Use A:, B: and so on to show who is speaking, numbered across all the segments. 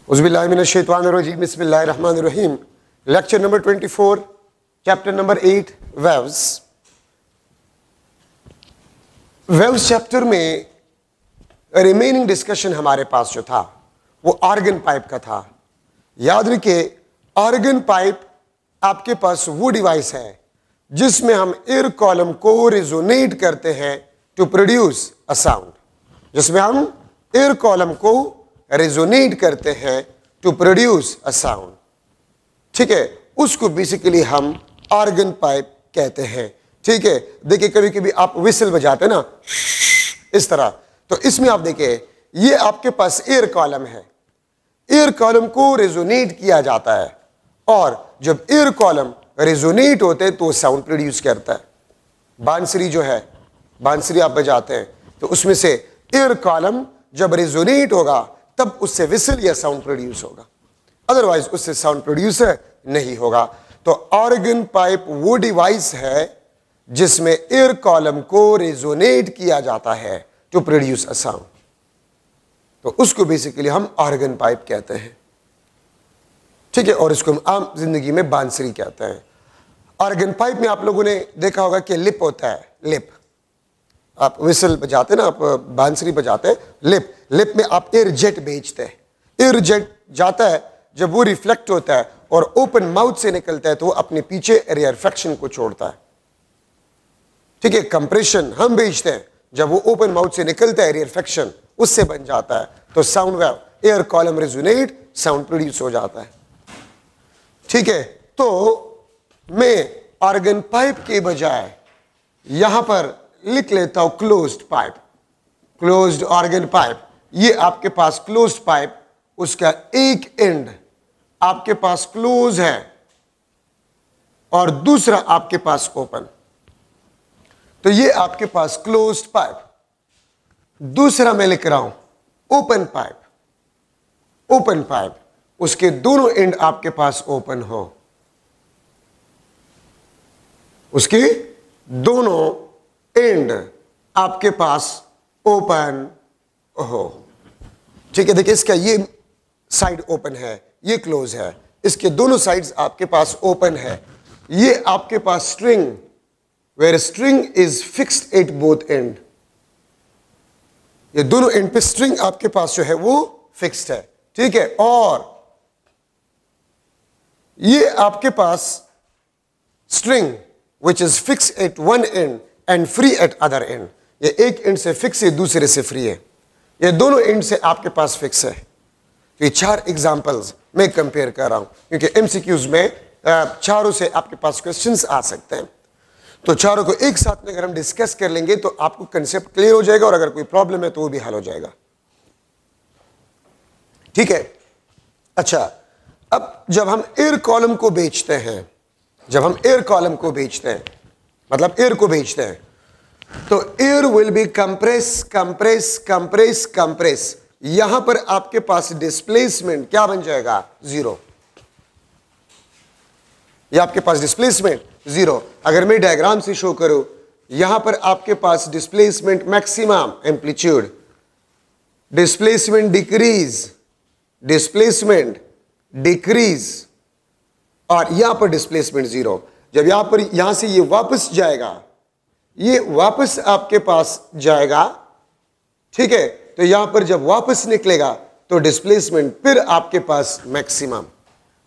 A: उज़्बिल्लाहिमिनश्शैतानिर्रजीम बिस्मिल्लाहिर्रहमानिर्रहीम। Lecture number 24, chapter number 8, waves. Waves chapter में remaining discussion हमारे पास जो था वो ऑर्गन पाइप का था। याद रखिए, ऑर्गन पाइप आपके पास वो डिवाइस है जिसमें हम एयर कॉलम को रेजोनेट करते हैं टू प्रोड्यूस अ साउंड, जिसमें हम एयर कॉलम को रेजोनेट करते हैं टू प्रोड्यूस अ साउंड। ठीक है, उसको बेसिकली हम ऑर्गन पाइप कहते हैं। ठीक है, देखिए कभी कभी आप विसल बजाते हैं ना इस तरह, तो इसमें आप देखिए ये आपके पास एयर कॉलम है, एयर कॉलम को रेजोनेट किया जाता है और जब एयर कॉलम रेजोनेट होते हैं तो साउंड प्रोड्यूस करता है। बांसुरी जो है, बांसुरी आप बजाते हैं तो उसमें से एयर कॉलम जब रेजोनेट होगा तब उससे विसल या साउंड प्रोड्यूस होगा, अदरवाइज उससे साउंड प्रोड्यूस नहीं होगा। तो ऑर्गन पाइप वो डिवाइस है जिसमें एयर कॉलम को रेजोनेट किया जाता है टू प्रोड्यूस अ साउंड, तो उसको बेसिकली हम ऑर्गन पाइप कहते हैं। ठीक है, और इसको हम आम जिंदगी में बांसुरी कहते हैं। ऑर्गन पाइप में आप लोगों ने देखा होगा कि लिप होता है, लिप। आप विसल बजाते हैं ना, आप बांसुरी बजाते हैं, लिप में आप एयर जेट भेजते हैं। एयर जेट जाता है, जब वो रिफ्लेक्ट होता है और ओपन माउथ से निकलता है तो वो अपने पीछे रेयरफेक्शन को छोड़ता है। ठीक है, कंप्रेशन हम भेजते हैं, जब वो ओपन माउथ से निकलता है रेयरफेक्शन उससे बन जाता है, तो sound wave, air column resonate, sound produce हो जाता है। ठीक है, तो मैं ऑर्गन पाइप के बजाय यहां पर लिख लेता हूं closed pipe, closed organ pipe. ये आपके पास क्लोज्ड पाइप, उसका एक एंड आपके पास क्लोज है और दूसरा आपके पास ओपन, तो ये आपके पास क्लोज्ड पाइप। दूसरा मैं लिख रहा हूं ओपन पाइप, ओपन पाइप, उसके दोनों एंड आपके पास ओपन हो, उसके दोनों एंड आपके पास ओपन हो। ठीक है, देखिए इसका ये साइड ओपन है, ये क्लोज है, इसके दोनों साइड्स आपके पास ओपन है। ये आपके पास string, where string is fixed at both end, ये दोनों एंड पे स्ट्रिंग आपके पास जो है वो फिक्स्ड है। ठीक है, और ये आपके पास string which is fix at one end end free at other end, ये एक एंड से फिक्स है, दूसरे से फ्री है, ये दोनों एंड से आपके पास फिक्स है। तो ये चार एग्जांपल्स मैं कंपेयर कर रहा हूं क्योंकि एमसीक्यूज में चारों से आपके पास क्वेश्चंस आ सकते हैं, तो चारों को एक साथ में अगर हम डिस्कस कर लेंगे तो आपको कंसेप्ट क्लियर हो जाएगा और अगर कोई प्रॉब्लम है तो वो भी हल हो जाएगा। ठीक है, अच्छा, अब जब हम एयर कॉलम को बेचते हैं, जब हम एयर कॉलम को बेचते हैं, मतलब एयर को बेचते हैं, तो air will be compress compress compress compress, यहां पर आपके पास डिस्प्लेसमेंट क्या बन जाएगा, जीरो। ये आपके पास डिस्प्लेसमेंट जीरो। अगर मैं डायग्राम से शो करूं, यहां पर आपके पास displacement maximum amplitude, displacement decrease, displacement decrease, और यहां पर डिस्प्लेसमेंट जीरो। जब यहां पर, यहां से ये वापस जाएगा, ये वापस आपके पास जाएगा। ठीक है, तो यहां पर जब वापस निकलेगा तो डिस्प्लेसमेंट फिर आपके पास मैक्सिमम,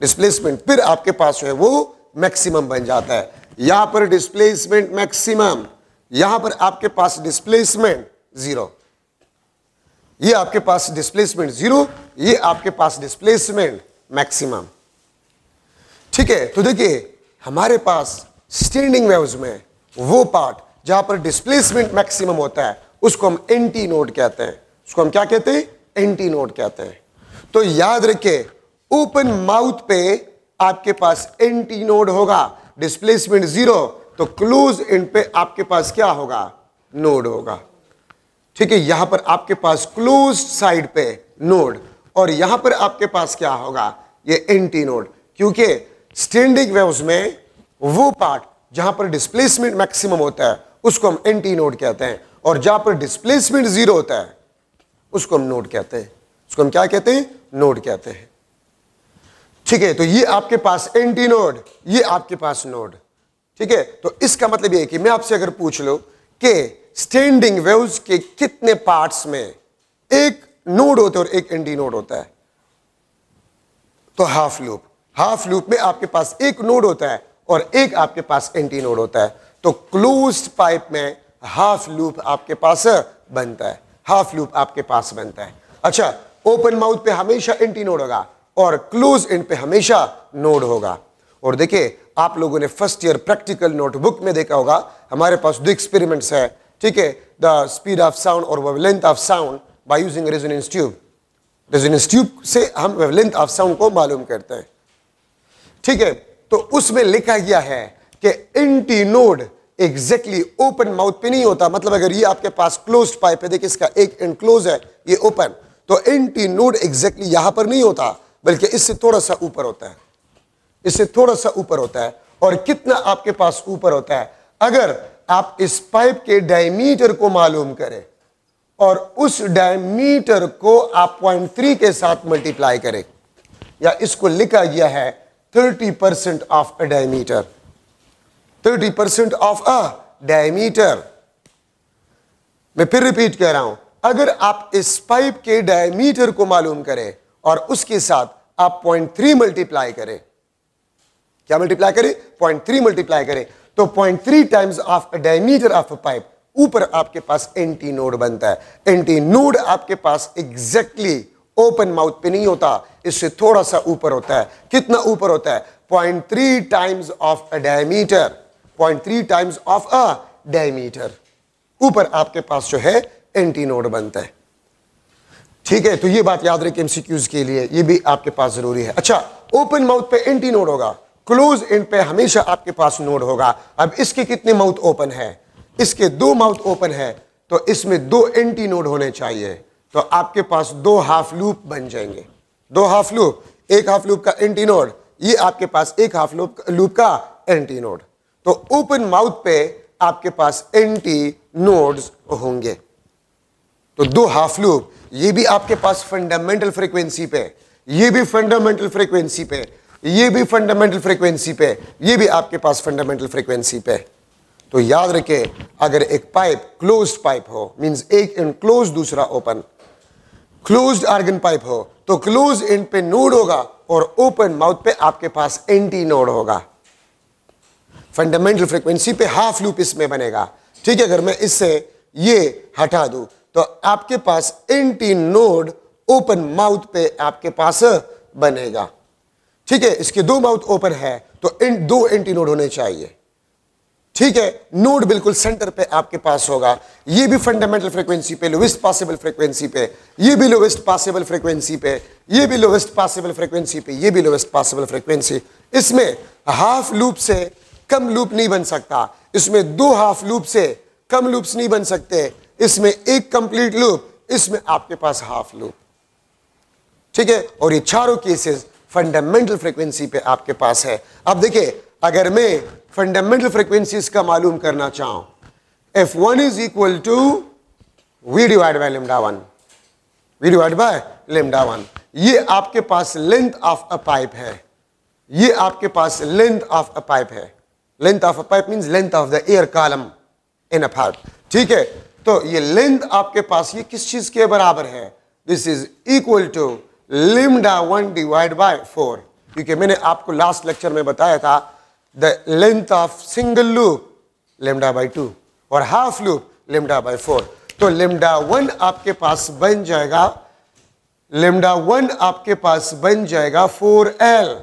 A: डिस्प्लेसमेंट फिर आपके पास जो है वो मैक्सिमम बन जाता है। यहां पर डिस्प्लेसमेंट मैक्सिमम, यहां पर आपके पास डिस्प्लेसमेंट जीरो, ये आपके पास डिस्प्लेसमेंट जीरो, ये आपके पास डिस्प्लेसमेंट मैक्सिमम। ठीक है, तो देखिए हमारे पास स्टैंडिंग वेव्स में वो पार्ट जहां पर डिस्प्लेसमेंट मैक्सिमम होता है उसको हम एंटी नोड कहते हैं, उसको हम क्या कहते हैं, एंटी नोड कहते हैं। तो याद रखिए, ओपन माउथ पे आपके पास एंटी नोड होगा, डिस्प्लेसमेंट जीरो, तो क्लोज एंड पे आपके पास क्या होगा, नोड होगा। ठीक है, यहां पर आपके पास क्लोज साइड पे नोड और यहां पर आपके पास क्या होगा, ये एंटी नोड, क्योंकि स्टैंडिंग वेव्स में वो पार्ट जहां पर डिस्प्लेसमेंट मैक्सिमम होता है उसको हम एंटी नोड कहते हैं और जहां पर डिस्प्लेसमेंट जीरो होता है उसको हम नोड कहते हैं। उसको हम क्या कहते हैं, नोड कहते हैं। ठीक है, तो ये आपके पास एंटी नोड, ये आपके पास नोड। ठीक है, तो इसका मतलब ये है कि मैं आपसे अगर पूछ लो कि स्टैंडिंग वेव्स के कितने पार्ट्स में एक नोड होता है और एक एंटी नोड होता है, तो हाफ लूप, हाफ लूप में आपके पास एक नोड होता है और एक आपके पास एंटी नोड होता है। तो क्लोज्ड पाइप में हाफ लूप आपके पास बनता है, हाफ लूप आपके पास बनता है। अच्छा, ओपन माउथ पे हमेशा एंटी नोड होगा और क्लोज एंड पे हमेशा नोड होगा। और देखिए, आप लोगों ने फर्स्ट ईयर प्रैक्टिकल नोटबुक में देखा होगा, हमारे पास दो एक्सपेरिमेंट्स है। ठीक है, द स्पीड ऑफ साउंड और wavelength of sound by using resonance tube. Resonance tube से हम वेवलेंथ ऑफ साउंड को मालूम करते हैं। ठीक है, तो उसमें लिखा गया है कि anti node exactly open mouth पे नहीं होता। मतलब अगर ये आपके पास क्लोज्ड पाइप है, देखिए इसका एक एंड क्लोज है, ये ओपन, तो एंटी नोड एग्जैक्टली यहां पर नहीं होता, बल्कि इससे थोड़ा सा ऊपर होता है, इससे थोड़ा सा ऊपर होता है। और कितना आपके पास ऊपर होता है, अगर आप इस पाइप के डायमीटर को मालूम करें और उस डायमीटर को आप 0.3 के साथ मल्टीप्लाई करें, या इसको लिखा गया है 30% of a diameter, 30% of a diameter. मैं फिर रिपीट कर रहा हूं, अगर आप इस पाइप के डायमीटर को मालूम करें और उसके साथ आप 0.3 मल्टीप्लाई करें, क्या मल्टीप्लाई करें, 0.3 मल्टीप्लाई करें, तो 0.3 times of a diameter of a pipe, ऊपर आपके पास एंटी नोड बनता है। एंटी नोड आपके पास एग्जैक्टली ओपन माउथ पे नहीं होता, इससे थोड़ा सा ऊपर होता है। कितना ऊपर होता है, 0.3 times of a diameter, 0.3 times of a diameter ऊपर आपके पास जो है एंटी नोड बनता है। ठीक है, तो ये बात याद रखें एमसीक्यूज के लिए, ये भी आपके पास जरूरी है। अच्छा, ओपन माउथ पे एंटी नोड होगा, क्लोज एंड पे हमेशा आपके पास नोड होगा। अब इसके कितने माउथ ओपन है, इसके 2 माउथ ओपन है, तो इसमें 2 एंटी नोड होने चाहिए, तो आपके पास 2 हाफ लूप बन जाएंगे। 2 हाफ लूप, एक हाफ लूप का एंटी नोड, ये आपके पास एक हाफ लूप का एंटी नोड। तो ओपन माउथ पे आपके पास एंटी नोड्स होंगे। तो 2 हाफ लूप, ये भी आपके पास फंडामेंटल फ्रीक्वेंसी पे, ये भी फंडामेंटल फ्रीक्वेंसी पे, ये भी फंडामेंटल फ्रीक्वेंसी पे, ये भी आपके पास फंडामेंटल फ्रीक्वेंसी पे। तो याद रखें, अगर एक पाइप क्लोज्ड पाइप हो, मींस एक एंड क्लोज दूसरा ओपन, क्लोज्ड आर्गन पाइप हो तो क्लोज एंड पे नोड होगा और ओपन माउथ पे आपके पास एंटी नोड होगा। फंडामेंटल फ्रीक्वेंसी पे हाफ लूप इसमें बनेगा। ठीक है, अगर मैं इससे ये हटा दूं तो आपके पास एंटी नोड ओपन माउथ पे आपके पास बनेगा। ठीक है, इसके 2 माउथ ओपन है तो 2 एंटी नोड होने चाहिए। ठीक है, नोड बिल्कुल सेंटर पे आपके पास होगा। ये भी फंडामेंटल फ्रीक्वेंसी पे, लोवेस्ट पॉसिबल फ्रीक्वेंसी पे, ये भी लोवेस्ट पॉसिबल फ्रीक्वेंसी पे, ये भी लोवेस्ट पॉसिबल फ्रीक्वेंसी पे, ये भी लोवेस्ट पॉसिबल फ्रीक्वेंसी। इसमें हाफ लूप से कम लूप नहीं बन सकता, इसमें 2 हाफ लूप से कम लूप्स नहीं बन सकते, इसमें एक कंप्लीट लूप, इसमें आपके पास हाफ लूप। ठीक है, और ये चारों केसेस फंडामेंटल फ्रीक्वेंसी पे आपके पास है। अब देखिए, अगर मैं फंडामेंटल फ्रीक्वेंसीज का मालूम करना चाहूं, F1 is equal to V divide by lambda 1, V divide by lambda 1। ये आपके पास लेंथ ऑफ अ पाइप है, ये आपके पास लेंथ ऑफ अ पाइप है। Length of a pipe means length of the air column in a pipe. ठीक है, तो ये लेंथ आपके पास ये किस चीज के बराबर है, this is equal to lambda 1 divide by 4। क्योंकि मैंने आपको लास्ट लेक्चर में बताया था the length of single loop lambda by 2 और हाफ लूप लैम्डा बाय 4। तो लैम्डा 1 आपके पास बन जाएगा, लैम्डा 1 आपके पास बन जाएगा 4L।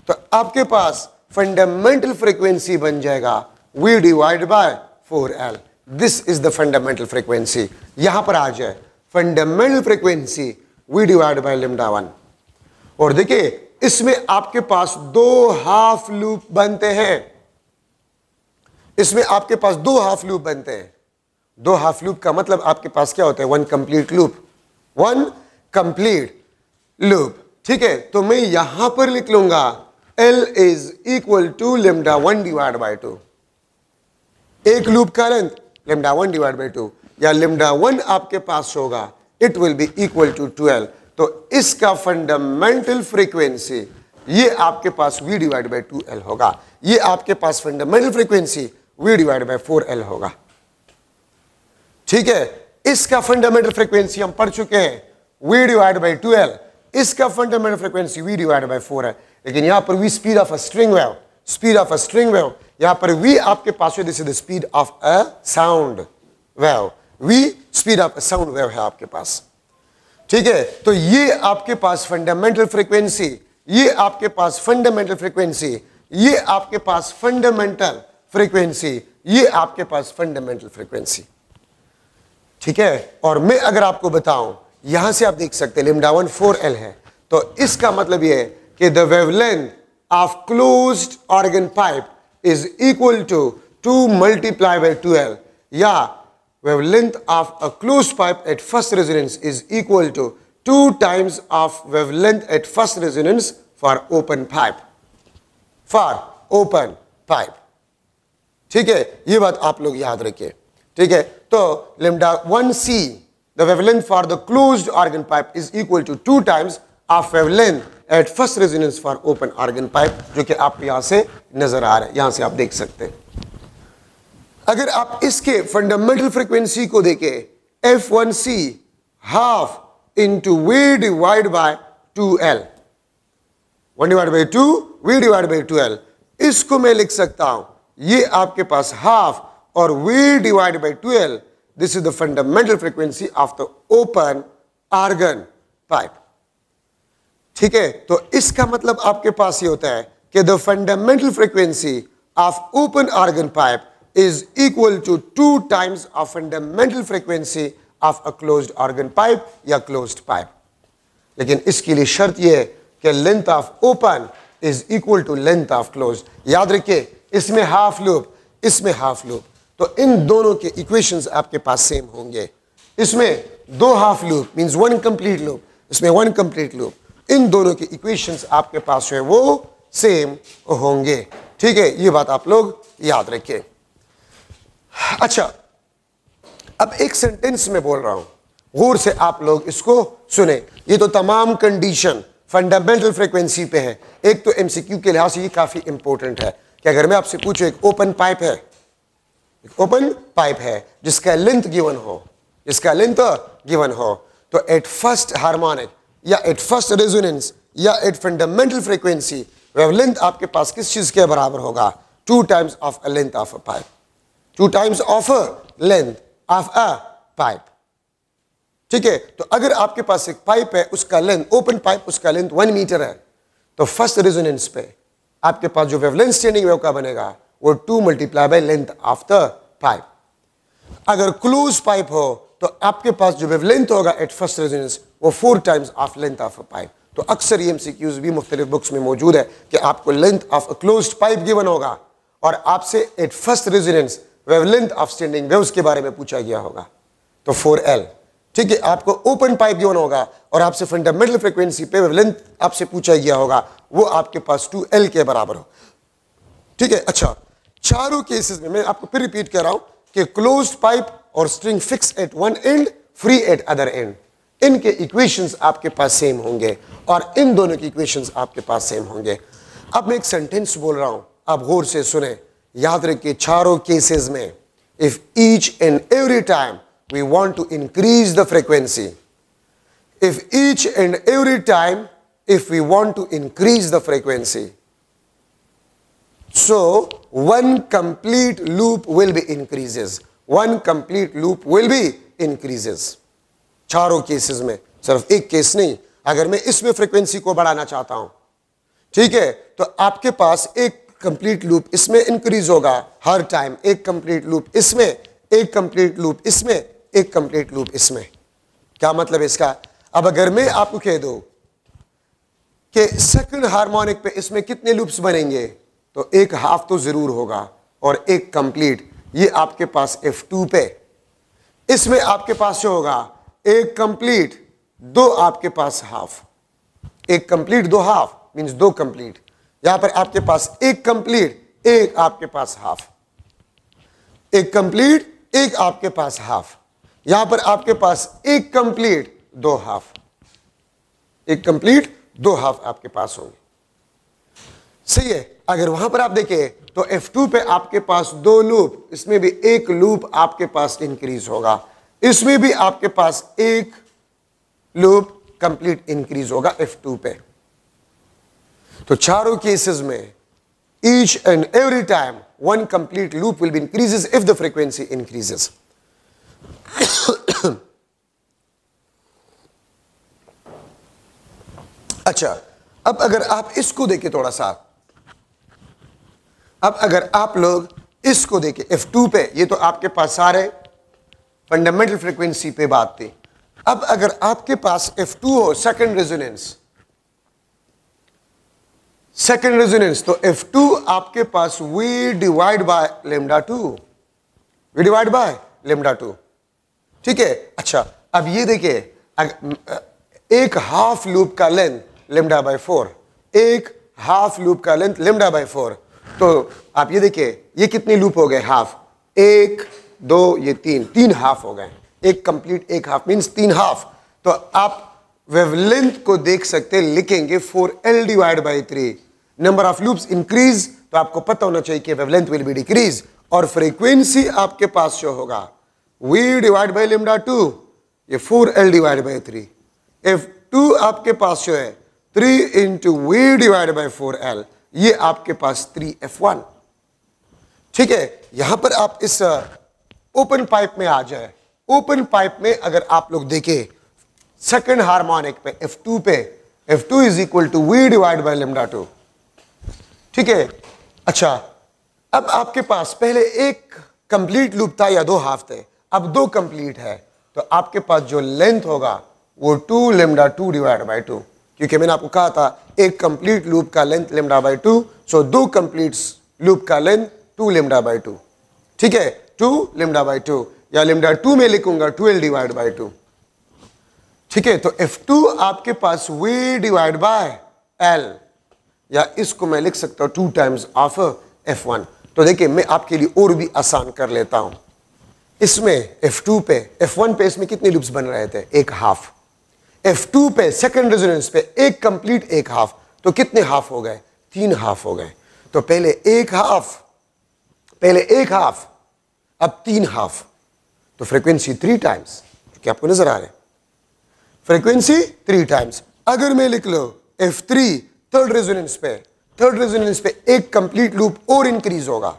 A: तो आपके पास फंडामेंटल फ्रीक्वेंसी बन जाएगा V divide bye 4L। This is the fundamental frequency. यहां पर आ जाए fundamental frequency V divide by lambda 1। और देखिए, इसमें आपके पास 2 हाफ लूप बनते हैं, इसमें आपके पास 2 हाफ लूप बनते हैं। 2 हाफ लूप का मतलब आपके पास क्या होता है, 1 कंप्लीट लूप, 1 कंप्लीट लूप। ठीक है, तो मैं यहां पर लिख लूंगा L is equal to lambda 1 divide by 2। एक लूप का लेंथ लैम्डा 1 डिवाइड बाय 2, या लैम्डा 1 आपके पास होगा it will be equal to 12। तो इसका फंडामेंटल फ्रीक्वेंसी ये आपके पास v डिवाइड बाई 2l होगा। ये आपके पास fundamental frequency v divide by 4l होगा। ठीक है, इसका फंडामेंटल फ्रीक्वेंसी हम पढ़ चुके हैं v डिवाइड बाई 2l। इसका fundamental frequency v divide by 4 है। लेकिन यहां पर v speed of a string wave, speed of a string wave, यहां पर v आपके पास है, this is the speed of a sound wave. v speed of a sound wave है आपके पास। ठीक है, तो ये आपके पास फंडामेंटल फ्रीक्वेंसी, ये आपके पास फंडामेंटल फ्रीक्वेंसी, ये आपके पास फंडामेंटल फ्रीक्वेंसी, ये आपके पास फंडामेंटल फ्रीक्वेंसी। ठीक है, और मैं अगर आपको बताऊं, यहां से आप देख सकते हैं λ1 4l है, तो इसका मतलब यह है कि the wavelength of closed organ pipe is equal to 2 multiply by 2l, या wavelength of a closed pipe at first resonance is equal to 2 times of wavelength at first resonance for open pipe, for open pipe। ठीक है, ये बात आप लोग याद रखिए। ठीक है, तो λ1c the wavelength for the closed organ pipe is equal to 2 times of wavelength at first resonance for open organ pipe, जो कि आप यहां से नजर आ रहे हैं, यहां से आप देख सकते हैं। अगर आप इसके फंडामेंटल फ्रीक्वेंसी को देखें, f1c half into v divide by 2l, 1 divide by 2 v divide by 2l, इसको मैं लिख सकता हूं, ये आपके पास हाफ और v divide by 2l, this is the fundamental frequency of the open organ pipe. ठीक है, तो इसका मतलब आपके पास ये होता है कि the fundamental frequency of open organ pipe is equal to 2 times of fundamental frequency of a closed organ pipe या closed pipe। लेकिन इसके लिए शर्त यह है कि length of open is equal to length of closed. याद रखिए, इसमें हाफ लूप, इसमें हाफ लूप, तो इन दोनों के इक्वेशंस आपके पास सेम होंगे। इसमें 2 half loop means 1 complete loop, इसमें 1 कंप्लीट लूप, इन दोनों के इक्वेशंस आपके पास है वो सेम होंगे। ठीक है, ये बात आप लोग याद रखिए। अच्छा, अब एक सेंटेंस में बोल रहा हूं, गौर से आप लोग इसको सुने। ये तो तमाम कंडीशन फंडामेंटल फ्रीक्वेंसी पे है। एक तो एमसीक्यू के लिहाज से ये काफी इंपॉर्टेंट है कि अगर मैं आपसे पूछूं, एक ओपन पाइप है, एक ओपन पाइप है जिसका लेंथ गिवन हो, जिसका लेंथ गिवन हो, तो एट फर्स्ट हार्मोनिक या एट फर्स्ट रेजोनेंस या एट फंडामेंटल फ्रीक्वेंसी वेवलेंथ आपके पास किस चीज के बराबर होगा? 2 times of a length of a pipe, 2 times of a length of a pipe. ठीक है, तो अगर आपके पास एक पाइप है, उसका लेंथ, ओपन पाइप, उसका लेंथ 1 मीटर है, तो फर्स्ट रेजोनेंस पे आपके पास जो वेवलेंथ स्टैंडिंग वेव का बनेगा वो 2 multiply by length of the pipe. अगर क्लोज पाइप हो तो आपके पास जो वेवलेंथ होगा एट फर्स्ट रेजोनेंस वो 4 times of length of a pipe. तो अक्सर एमसीक्यूज भी मुख्तलिफ बुक्स में मौजूद है कि आपको length of a closed pipe given होगा और आपसे at first resonance wavelength of standing waves के बारे में पूछा गया होगा, तो 4l। ठीक है, आपको ओपन पाइप गिवन होगा और आपसे फंडामेंटल फ्रीक्वेंसी पे वेवलेंथ आपसे पूछा गया होगा, वो आपके पास 2l के बराबर हो। ठीक है, अच्छा, चारों केसेस में मैं आपको फिर रिपीट कर रहा हूं कि क्लोज्ड पाइप और string fix at one and, free at other and, इनके इक्वेशंस आपके पास सेम होंगे और इन दोनों के इक्वेशंस आपके पास सेम होंगे। अब मैं एक सेंटेंस बोल रहा हूं, आप गौर से सुने, याद रखिए, चारों केसेस में if each and every time we want to increase the frequency, if each and every time if we want to increase the frequency, so one complete loop will be increases, one complete loop will be increases। चारों cases में, सिर्फ एक case नहीं, अगर मैं इसमें frequency को बढ़ाना चाहता हूं, ठीक है, तो आपके पास एक कंप्लीट लूप इसमें इंक्रीज होगा हर टाइम, एक कंप्लीट लूप इसमें, एक कंप्लीट लूप इसमें, एक कंप्लीट लूप इसमें। क्या मतलब इसका? अब अगर मैं आपको कह दूं कि सेकंड हार्मोनिक पे इसमें कितने लूप्स बनेंगे, तो एक हाफ तो जरूर होगा और एक कंप्लीट, ये आपके पास F2 पे, इसमें आपके पास जो होगा एक कंप्लीट, 2 आपके पास हाफ, एक कंप्लीट 2 हाफ मींस 2 कंप्लीट, यहां पर आपके पास एक कंप्लीट, एक आपके पास हाफ, एक कंप्लीट, एक आपके पास हाफ। यहां पर आपके पास एक कंप्लीट दो हाफ, एक कंप्लीट दो हाफ आपके पास होंगे। सही है। अगर वहां पर आप देखें तो F2 पे आपके पास दो लूप, इसमें भी एक लूप आपके पास इंक्रीज होगा, इसमें भी आपके पास एक लूप कंप्लीट इंक्रीज होगा F2 पे। तो चारों केसेस में each and every time one complete loop will be increases if the frequency increases. अच्छा, अब अगर आप इसको देखें थोड़ा सा, अब अगर आप लोग इसको देखें F2 पे, ये तो आपके पास सारे फंडामेंटल फ्रीक्वेंसी पे बात थी। अब अगर आपके पास F2 हो सेकंड रेजोनेंस, सेकंड रेजोनेंस, तो F2 आपके पास V divide by lambda 2, V divide by lambda 2, ठीक है। अच्छा, अब ये देखिए, एक हाफ लूप का लेंथ लेमडा बाय 4, एक हाफ लूप का लेंथ लेमडा बाय 4, तो आप ये देखिए ये कितने लूप हो गए, हाफ, एक दो ये तीन, तीन हाफ हो गए, एक कंप्लीट एक हाफ मींस तीन हाफ। तो आप वेवलेंथ को देख सकते, लिखेंगे 4L divide bye 3, number of loops increase, तो आपको पता होना चाहिए कि वेवलेंथ विल बी डिक्रीज, और फ्रीक्वेंसी आपके पास जो होगा V डिवाइड बाय लेमडा 2, ये 4L डिवाइड बाय 3, F2 आपके पास जो है 3 into V divide bye 4L, ये आपके पास 3F1, ठीक है। यहां पर आप इस ओपन पाइप में आ जाए, ओपन पाइप में अगर आप लोग देखें सेकंड हार्मोनिक पे F2 पे, F2 is equal to V divide by lambda 2, ठीक है। अच्छा, अब आपके पास पहले एक कंप्लीट लूप था या दो हाफ थे, अब दो कंप्लीट है, तो आपके पास जो लेंथ होगा वो 2 लेमडा 2 डिवाइड बाय 2, क्योंकि मैंने आपको कहा था एक कंप्लीट लूप का लेंथ लेमडा बाय 2, सो दो कंप्लीट लूप का लेंथ 2 लेमडा बाय 2, ठीक है, 2 लेमडा बाय 2, या लेमडा 2 में लिखूंगा 2L डिवाइड बाय 2, ठीक है। तो F2 आपके पास V डिवाइड बाय L, या इसको मैं लिख सकता हूं 2 टाइम्स ऑफ F1। तो देखिए मैं आपके लिए और भी आसान कर लेता हूं, इसमें F2 पे, F1 पे इसमें कितने लूप्स बन रहे थे, एक हाफ, F2 पे सेकंड रेजोनेंस पे एक कंप्लीट एक हाफ, तो कितने हाफ हो गए, तीन हाफ हो गए। तो पहले एक हाफ, पहले एक हाफ, अब तीन हाफ, तो फ्रीक्वेंसी 3 टाइम्स, क्या आपको नजर आ रहा है, फ्रीक्वेंसी 3 टाइम्स। अगर मैं लिख लो F3 थर्ड रेजोनेंस पे, थर्ड रेजोनेंस पे एक कंप्लीट लूप और इंक्रीज होगा,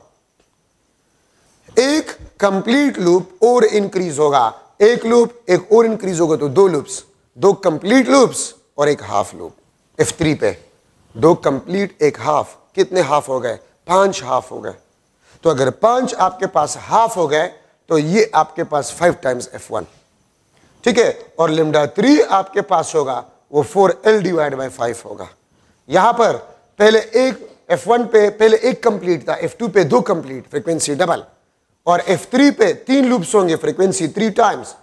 A: एक कंप्लीट लूप और इंक्रीज होगा, एक लूप एक और इंक्रीज होगा, तो दो लूप्स, दो कंप्लीट लूप्स और एक हाफ लूप। F3 पे दो कंप्लीट एक हाफ, कितने हाफ हो गए, 5 हाफ हो गए। तो अगर 5 आपके पास हाफ हो गए तो ये आपके पास 5 टाइम्स F1, ठीक है। और लेमडा 3 आपके पास होगा वो 4L डिवाइड बाय 5 होगा। यहां पर पहले एक F1 पे पहले एक कंप्लीट था, F2 पे दो कंप्लीट, फ्रीक्वेंसी डबल, और F3 पे 3 लूप्स होंगे, फ्रीक्वेंसी 3 टाइम्स,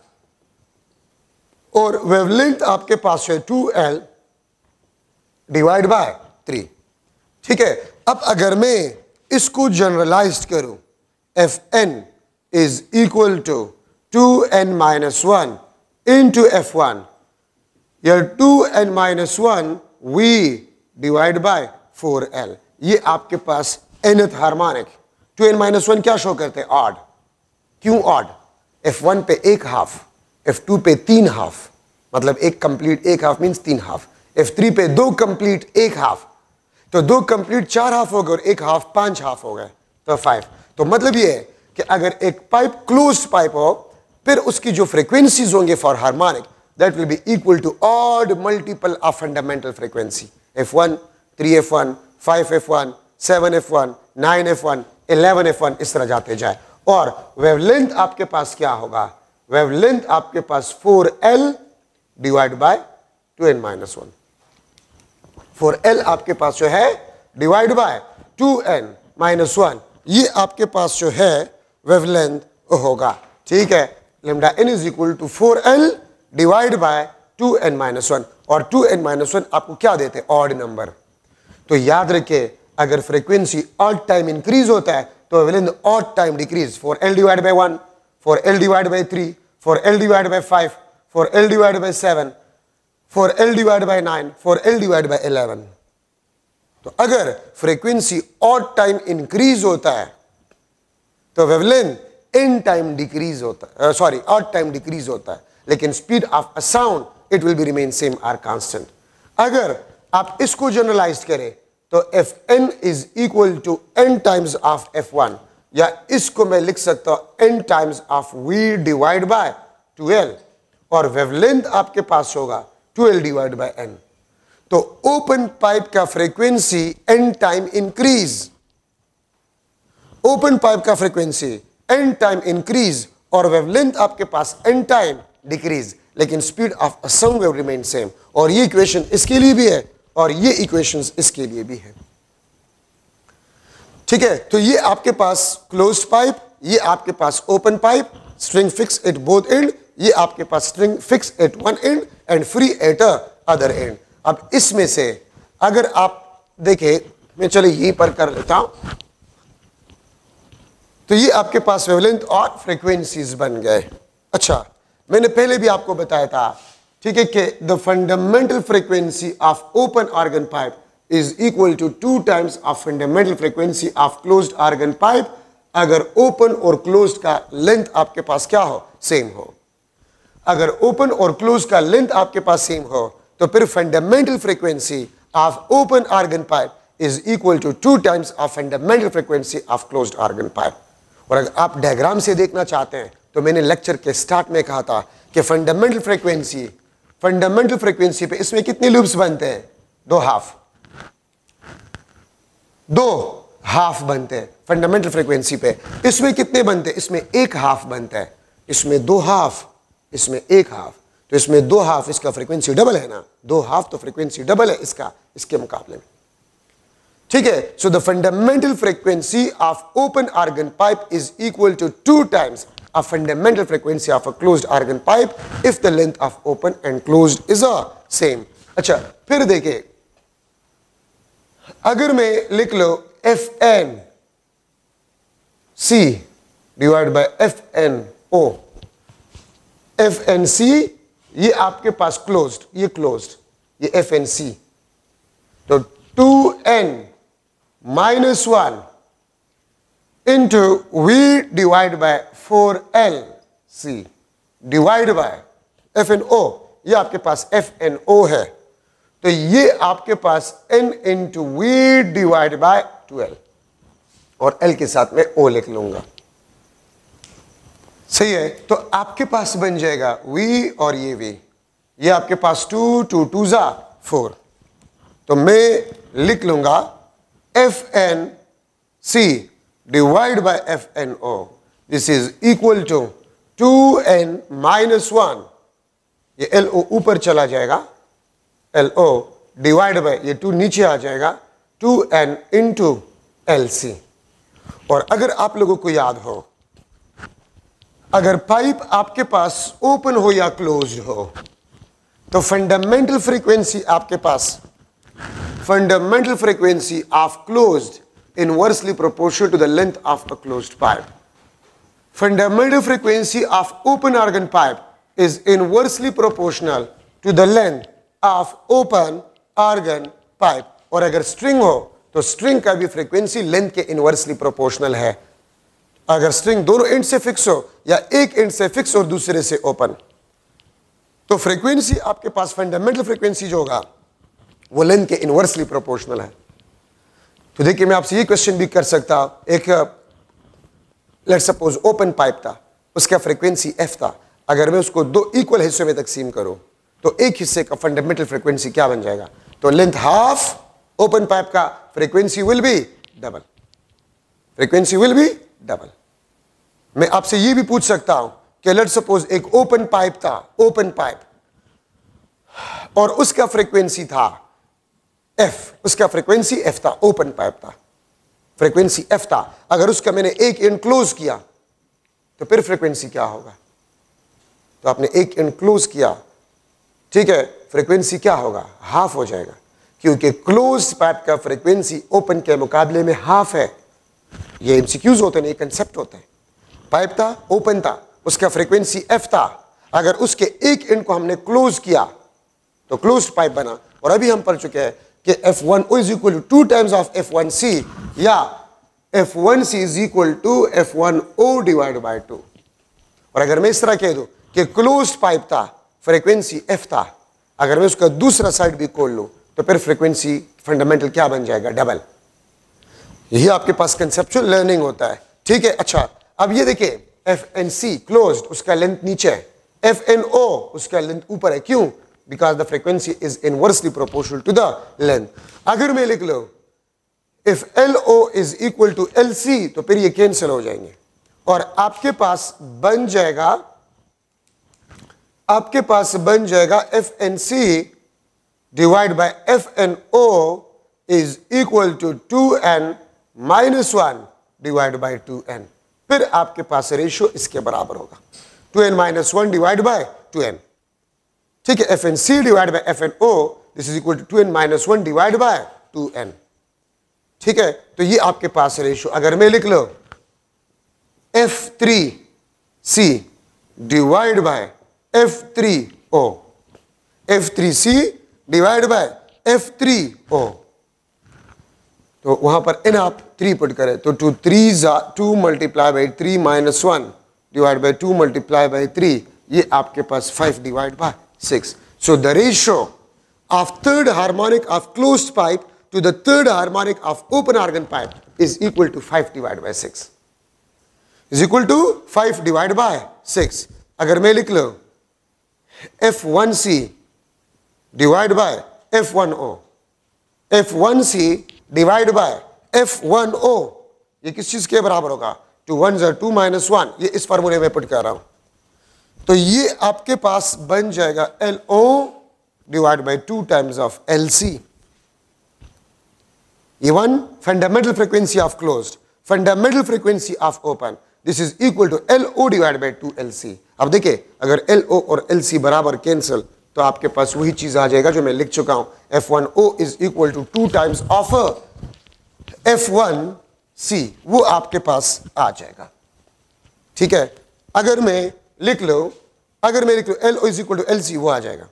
A: और वेवलेंथ आपके पास है 2L डिवाइड बाय 3, ठीक है। अब अगर मैं इसको जनरलाइज करूं, Fn is equal to 2n-1 into F1, या 2n-1 V divide bye 4L, ये आपके पास nth हार्मोनिक। 2n-1 क्या शो करते हैं, ऑड, क्यों ऑड, F1 पे एक हाफ, F2 पे 3 हाफ, मतलब एक कंप्लीट एक हाफ मींस 3 हाफ, F3 पे दो कंप्लीट एक हाफ, तो दो कंप्लीट 4 हाफ हो गए और एक हाफ 5 हाफ हो गए, तो 5। तो मतलब ये है कि अगर एक पाइप क्लोज्ड पाइप हो, फिर उसकी जो फ्रीक्वेंसीज होंगे for harmonic, that will be equal to odd multiple of fundamental frequency, F1, 3F1, 5F1, 7F1, 9F1, 11F1, इस तरह जाते जाए। और वेवलेंथ आपके पास क्या होगा, वेवलेंथ आपके पास 4L divide by 2n-1, 4L आपके पास जो है डिवाइड बाय 2n-1, ये आपके पास जो है वेवलेंथ होगा, ठीक है। Lambda n is equal to 4L divide by 2n-1, और 2n-1 आपको क्या देते हैं, ऑड नंबर। तो याद रखिए अगर फ्रीक्वेंसी ऑड टाइम इंक्रीज होता है तो wavelength odd time decrease, 4L divide bye 1, 4L divide bye 3, for L divided by 5, for L divided by 7, for L divided by 9, for L divided by 11. तो अगर frequency odd time increase होता है तो wavelength in time decrease होता है, sorry odd time decrease होता है, लेकिन speed of a sound it will be remain same or constant. अगर आप इसको जनरलाइज करें तो Fn is equal to n times of F1, या इसको मैं लिख सकता हूं n times of V divide by 2L, और वेवलेंथ आपके पास होगा 2L डिवाइड बाय n. तो ओपन पाइप का frequency n time increase, open pipe का फ्रीक्वेंसी n टाइम इंक्रीज और वेवलेंथ आपके पास n टाइम डिक्रीज, लेकिन speed of a sound wave remain same. और ये इक्वेशन इसके लिए भी है और ये इक्वेशंस इसके लिए भी है. ठीक है, तो ये आपके पास क्लोज्ड पाइप, ये आपके पास open pipe, string fix at both end, ये आपके पास string fix at one end end free at other end. अब इसमें से अगर आप देखें, मैं चलिए यहीं पर कर लेता हूं, तो ये आपके पास वेवलेंथ और फ्रीक्वेंसीज बन गए. अच्छा, मैंने पहले भी आपको बताया था, ठीक है, कि the fundamental frequency of open organ pipe is equal to 2 times of fundamental frequency of closed organ pipe, अगर ओपन और क्लोज्ड का लेंथ आपके पास क्या हो, सेम हो. अगर ओपन और क्लोज का लेंथ आपके पास सेम हो तो फिर fundamental frequency of open organ pipe is equal to 2 times of fundamental frequency of closed organ pipe. और अगर आप डायग्राम से देखना चाहते हैं तो मैंने लेक्चर के स्टार्ट में कहा था कि फंडामेंटल फ्रीक्वेंसी पे इसमें कितने लूप्स बनते हैं, 2 हाफ बनते हैं फंडामेंटल फ्रीक्वेंसी पे. इसमें कितने बनते हैं, इसमें 1 हाफ बनता है, इसमें 2 हाफ, इसमें 1 हाफ. तो इसमें 2 हाफ, इसका फ्रीक्वेंसी डबल है ना, 2 हाफ तो फ्रीक्वेंसी डबल है इसका, इसके मुकाबले में. ठीक है, so the fundamental frequency of open organ pipe is equal to 2 times a fundamental frequency of a closed organ pipe if the length of open and closed is a same. अच्छा, फिर देखिए, अगर मैं लिख लो Fn C divide by Fn O, Fn C ये आपके पास closed, ये closed, ये Fn C, तो 2n minus 1 into V divided by 4LC divide by FNO, ये आपके पास FNO है, तो ये आपके पास N into V divide by 2L, और L के साथ में O लिख लूंगा. सही है, तो आपके पास बन जाएगा V और ये V, ये आपके पास 2 2 2 4, तो मैं लिख लूंगा FNC divide by FNO, this is equal to 2n minus 1, ये LO ऊपर चला जाएगा, LO डिवाइड बाय ये 2 नीचे आ जाएगा, 2n इंटू LC. और अगर आप लोगों को याद हो, अगर पाइप आपके पास ओपन हो या क्लोज्ड हो तो फंडामेंटल फ्रीक्वेंसी आपके पास, fundamental frequency of closed inversely proportional to the length of a closed pipe. Fundamental frequency of open organ pipe is inversely proportional to the length of open organ pipe. और अगर string हो तो string का भी frequency length के inversely proportional है. अगर string दोनों एंड से फिक्स हो या एक एंड से फिक्स और दूसरे से ओपन, तो फ्रीक्वेंसी आपके पास फंडामेंटल फ्रीक्वेंसी जो होगा वो लेंथ के इनवर्सली प्रोपोर्शनल है. तो देखिए, मैं आपसे ये क्वेश्चन भी कर सकता, एक लेट्स सपोज ओपन पाइप था, उसका फ्रीक्वेंसी f था, अगर मैं उसको 2 इक्वल हिस्सों में तकसीम करूं तो एक हिस्से का फंडामेंटल फ्रीक्वेंसी क्या बन जाएगा, तो लेंथ हाफ, ओपन पाइप का frequency will be double, frequency will be double. मैं आपसे ये भी पूछ सकता हूं कि लेट्स सपोज एक ओपन पाइप था, ओपन पाइप, और उसका फ्रीक्वेंसी था F, उसका फ्रीक्वेंसी F था, ओपन पाइप था, फ्रीक्वेंसी F था. अगर उसका मैंने एक एंड क्लोज किया तो फिर फ्रीक्वेंसी क्या होगा, तो आपने एक एंड क्लोज किया, ठीक है, फ्रीक्वेंसी क्या होगा, हाफ हो जाएगा, क्योंकि क्लोज पाइप का फ्रीक्वेंसी ओपन के मुकाबले में हाफ है. ये एमसीक्यूज होते हैं, ये कंसेप्ट होते हैं. पाइप था, ओपन था, उसका फ्रीक्वेंसी f था, अगर उसके एक एंड को हमने क्लोज किया तो क्लोज्ड पाइप बना। और अभी हम पढ़ चुके हैं कि F1O is equal to 2 times of F1C या F1C is equal to F1O divide by 2। और अगर मैं इस तरह कह दूं कि क्लोज्ड पाइप था, फ्रीक्वेंसी f था, अगर मैं उसका दूसरा साइड भी खोल लूं तो फिर फ्रीक्वेंसी फंडामेंटल क्या बन जाएगा? डबल। यही आपके पास कंसेप्चुअल लर्निंग होता है, ठीक है। अच्छा, अब ये देखिए FNC क्लोज्ड, उसका लेंथ नीचे है, FNO उसका लेंथ ऊपर है। क्यों? Because the frequency is inversely proportional to the length. अगर मैं लिख लो if LO is equal to LC तो फिर ये कैंसिल हो जाएंगे और आपके पास बन जाएगा FNC divide by FNO is equal to 2n minus 1 divide by 2n। फिर आपके पास रेशियो इसके बराबर होगा, 2n minus 1 divide by 2n, ठीक है। FNC divide by FNO this is equal to 2n minus 1 divide by 2n, ठीक है। तो ये आपके पास रेशियो, अगर मैं लिख लो F3C divide by F3O, F3C divide by F3O, तो वहां पर n आप 3 पुट करें तो 2 multiply by 3 minus 1 divide by 2 multiply by 3, ये आपके पास 5 divide by 6। So the ratio of third harmonic of closed pipe to the third harmonic of open organ pipe is equal to 5 divide by 6, is equal to 5 divide by 6। अगर मैं लिख लो F1C divide by F1O, F1C divide by F1O, ये किस चीज के बराबर होगा? 2 1 2 माइनस 1, ये इस फार्मूले में पुट कर रहा हूं। तो ये आपके पास बन जाएगा LO divide by 2 times of LC। ये one fundamental frequency of closed, fundamental frequency of open, this is equal to LO divide by 2LC। अब देखिए अगर LO और LC बराबर कैंसिल तो आपके पास वही चीज आ जाएगा जो मैं लिख चुका हूं, F1O is equal to 2 times of F1C, वो आपके पास आ जाएगा, ठीक है। अगर मैं लिख लो LO is equal to LC, वो आ जाएगा,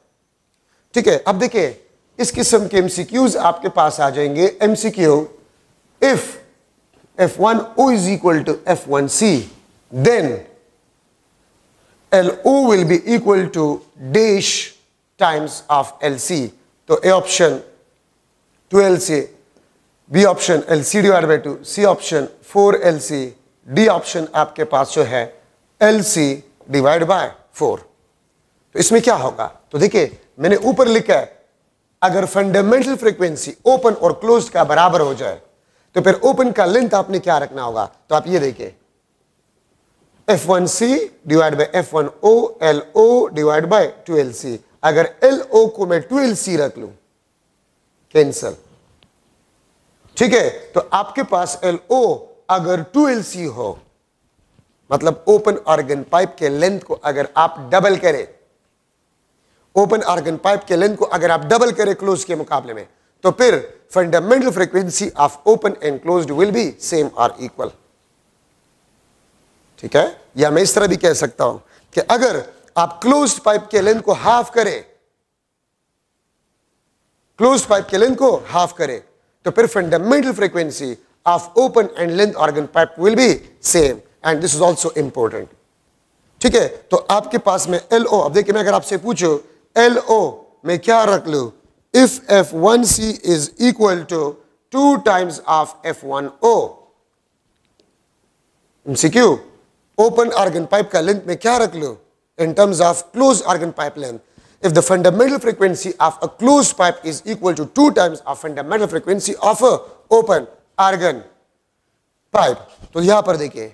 A: ठीक है। अब देखिए इस किस्म के MCQs आपके पास आ जाएंगे। MCQ, if F1O is equal to F1C, then LO will be equal to dash times of LC। तो A option 2LC, B option LC divide by 2, C option 4LC, D option आपके पास जो है LC divide by 4। तो इसमें क्या होगा? तो देखिए मैंने ऊपर लिखा है अगर फंडामेंटल फ्रीक्वेंसी ओपन और क्लोज्ड का बराबर हो जाए तो फिर ओपन का लेंथ आपने क्या रखना होगा? तो आप ये देखिए F1C divide by F1O, LO divide by 2LC। अगर LO को मैं 2LC रख लूं, कैंसल, ठीक है। तो आपके पास LO अगर 2LC हो, मतलब ओपन ऑर्गन पाइप के लेंथ को अगर आप डबल करें, ओपन ऑर्गन पाइप के लेंथ को अगर आप डबल करें क्लोज के मुकाबले में, तो फिर fundamental frequency of open and closed will be same और इक्वल, ठीक है। या मैं इस तरह भी कह सकता हूं कि अगर आप क्लोज्ड पाइप के लेंथ को हाफ करें, क्लोज्ड पाइप के लेंथ को हाफ करें, तो फिर fundamental frequency of open and length organ pipe will be same, and this is also important, ठीक है। तो आपके पास में LO, अब देखिए मैं अगर आपसे पूछूं LO में क्या रख लूं? If F1C is equal to 2 times of F1O, MCQ, open organ pipe का लेंथ में क्या रख लूं in terms of closed organ pipe length? If the fundamental frequency of a closed pipe is equal to 2 times of fundamental frequency of a open organ pipe, तो यहां पर देखिए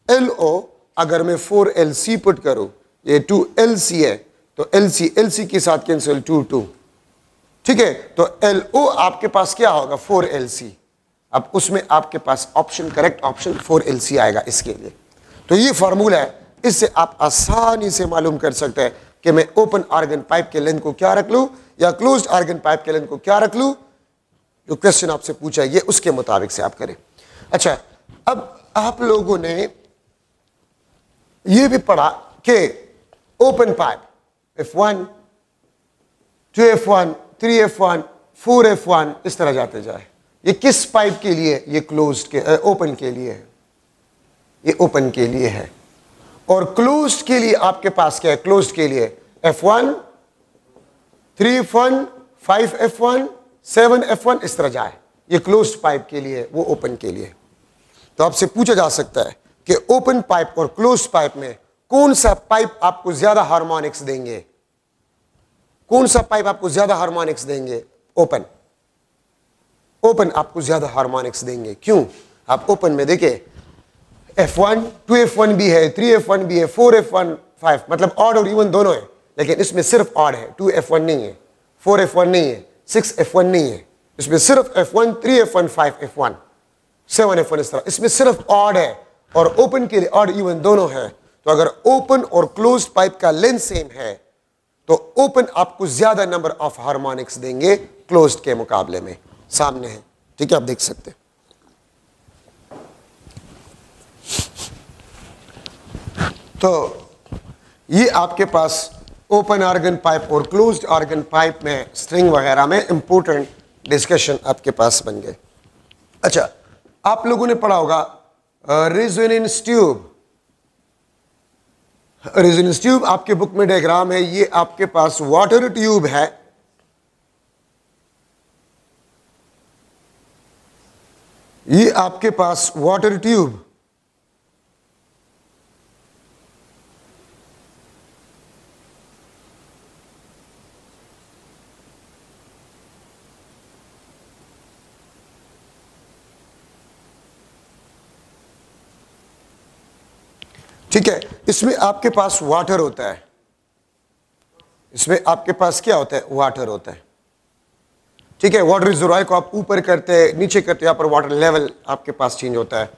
A: LO अगर मैं 4LC पुट करूं, ये 2LC है, तो LC के साथ कैंसिल 2, ठीक है। तो LO आपके पास क्या होगा? 4LC। अब उसमें आपके पास ऑप्शन, करेक्ट ऑप्शन 4LC आएगा इसके लिए। तो ये फॉर्मूला है, इससे आप आसानी से मालूम कर सकते हैं कि मैं ओपन ऑर्गन पाइप के लेंथ को क्या रख लूं या क्लोज्ड ऑर्गन पाइप के लेंथ को क्या रख लूं। जो क्वेश्चन आपसे पूछा है ये उसके मुताबिक से आप करें। अच्छा, अब आप लोगों ने ये भी पढ़ा कि open pipe F1, 2F1, 3F1, 4F1 इस तरह जाते जाए। ये किस पाइप के लिए? ये क्लोज्ड के ओपन के लिए है, ये ओपन के लिए है। और क्लोज्ड के लिए आपके पास क्या है? क्लोज्ड के लिए F1, 3F1, 5F1, 7F1 इस तरह जाए। ये क्लोज्ड पाइप के लिए, वो ओपन के लिए। तो आपसे पूछा जा सकता है कि ओपन पाइप और क्लोज्ड पाइप में कौन सा पाइप आपको ज्यादा हार्मोनिक्स देंगे? कौन सा पाइप आपको ज्यादा हार्मोनिक्स देंगे? ओपन। ओपन आपको ज्यादा हार्मोनिक्स देंगे। क्यों? आप ओपन में देखिए F1, 2F1 भी है, 3F1 भी है, 4F1, 5, मतलब ऑड और इवन दोनों है, लेकिन इसमें सिर्फ ऑड है। 2F1 नहीं है, 4F1 नहीं है, 6F1 नहीं है, इसमें सिर्फ F1, 3F1, 5F1, 7F1 इस तरह, इसमें सिर्फ ऑड है। और ओपन के लिए ऑड इवन दोनों है। तो अगर ओपन और क्लोज्ड पाइप का लेंथ सेम है तो ओपन आपको ज्यादा नंबर ऑफ हार्मोनिक्स देंगे क्लोज्ड के मुकाबले में। सामने है, ठीक है, आप देख सकते हैं। तो ये आपके पास ओपन ऑर्गन पाइप और क्लोज्ड ऑर्गन पाइप में स्ट्रिंग वगैरह में इंपॉर्टेंट डिस्कशन आपके पास बन गए। अच्छा, आप लोगों ने पढ़ा होगा रेजोनेंस ट्यूब। रेजोनेंस ट्यूब आपके बुक में डायग्राम है। ये आपके पास वाटर ट्यूब है, ये आपके पास वाटर ट्यूब, ठीक है। इसमें आपके पास वाटर होता है, इसमें आपके पास क्या होता है? वाटर होता है, ठीक है। वाटर रिजर्वायर को आप ऊपर करते हैं, नीचे करते हैं, यहाँ पर वाटर लेवल आपके पास चेंज होता है।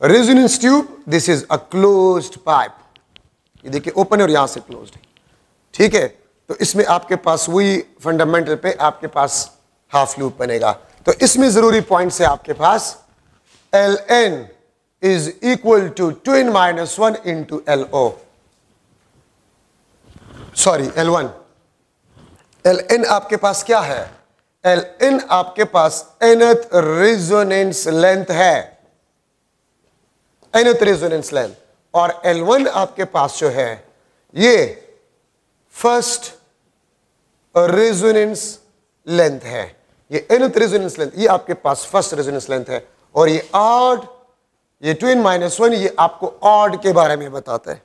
A: Resonance tube, this is a closed pipe. ये देखिए ओपन है और यहां से क्लोज्ड है, ठीक है। तो इसमें आपके पास वही फंडामेंटल पे आपके पास हाफ लूप बनेगा। तो इसमें जरूरी पॉइंट है आपके पास Ln is equal to 2n minus 1 into LO, sorry L1। Ln आपके पास क्या है? Ln आपके पास nth रेजोनेंस लेंथ है, nth रेजोनेंस लेंथ। और L1 आपके पास जो है ये फर्स्ट रेजोनेंस लेंथ है, ये nth रेजोनेंस लेंथ, ये आपके पास फर्स्ट रेजोनेंस लेंथ है। और ये ऑड, ये 2n-1 ये आपको ऑड के बारे में बताता है,